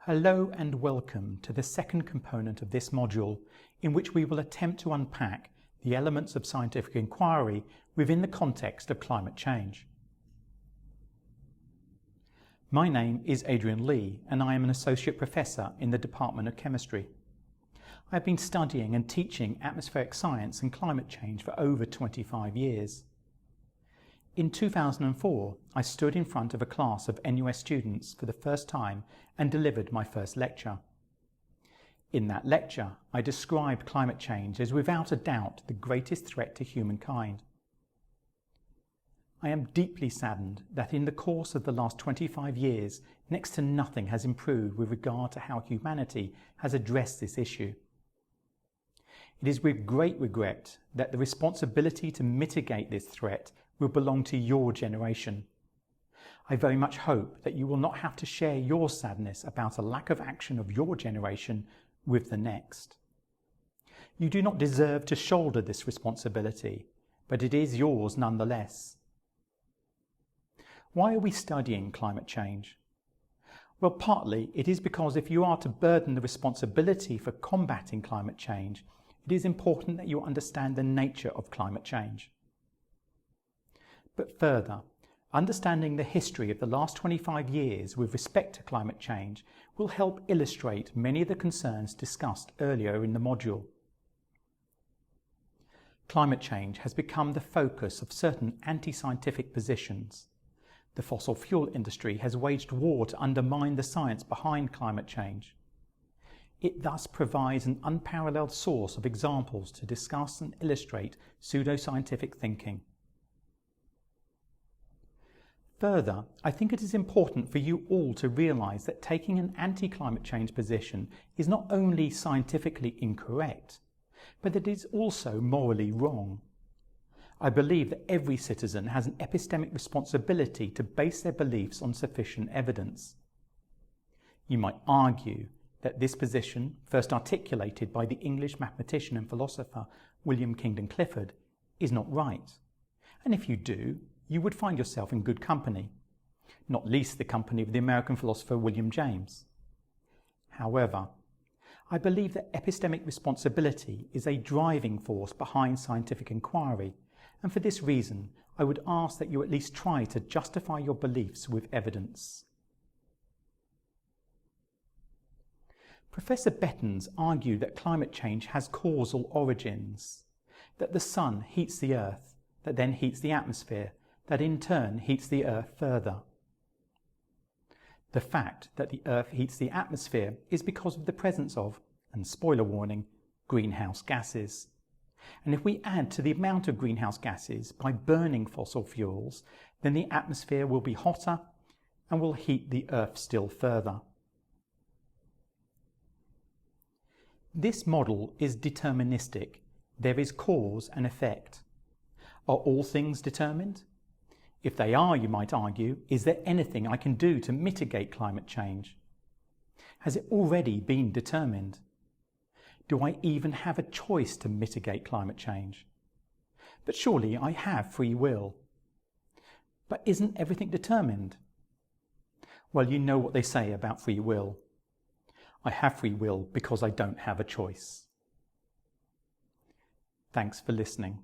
Hello and welcome to the second component of this module, in which we will attempt to unpack the elements of scientific inquiry within the context of climate change. My name is Adrian Lee and I am an Associate Professor in the Department of Chemistry. I have been studying and teaching atmospheric science and climate change for over 25 years. In 2004, I stood in front of a class of NUS students for the first time and delivered my first lecture. In that lecture, I described climate change as without a doubt the greatest threat to humankind. I am deeply saddened that in the course of the last 25 years, next to nothing has improved with regard to how humanity has addressed this issue. It is with great regret that the responsibility to mitigate this threat will belong to your generation. I very much hope that you will not have to share your sadness about a lack of action of your generation with the next. You do not deserve to shoulder this responsibility, but it is yours nonetheless. Why are we studying climate change? Well, partly it is because if you are to burden the responsibility for combating climate change, it is important that you understand the nature of climate change. But further, understanding the history of the last 25 years with respect to climate change will help illustrate many of the concerns discussed earlier in the module. Climate change has become the focus of certain anti-scientific positions. The fossil fuel industry has waged war to undermine the science behind climate change. It thus provides an unparalleled source of examples to discuss and illustrate pseudoscientific thinking. Further, I think it is important for you all to realise that taking an anti-climate change position is not only scientifically incorrect, but it is also morally wrong. I believe that every citizen has an epistemic responsibility to base their beliefs on sufficient evidence. You might argue that this position, first articulated by the English mathematician and philosopher William Kingdon Clifford, is not right. And if you do, you would find yourself in good company, not least the company of the American philosopher William James. However, I believe that epistemic responsibility is a driving force behind scientific inquiry, and for this reason, I would ask that you at least try to justify your beliefs with evidence. Professor Bettens argued that climate change has causal origins, that the sun heats the earth, that then heats the atmosphere, that in turn heats the earth further. The fact that the earth heats the atmosphere is because of the presence of, and spoiler warning, greenhouse gases. And if we add to the amount of greenhouse gases by burning fossil fuels, then the atmosphere will be hotter and will heat the earth still further. This model is deterministic. There is cause and effect. Are all things determined? If they are, you might argue, is there anything I can do to mitigate climate change? Has it already been determined? Do I even have a choice to mitigate climate change? But surely I have free will. But isn't everything determined? Well, you know what they say about free will. I have free will because I don't have a choice. Thanks for listening.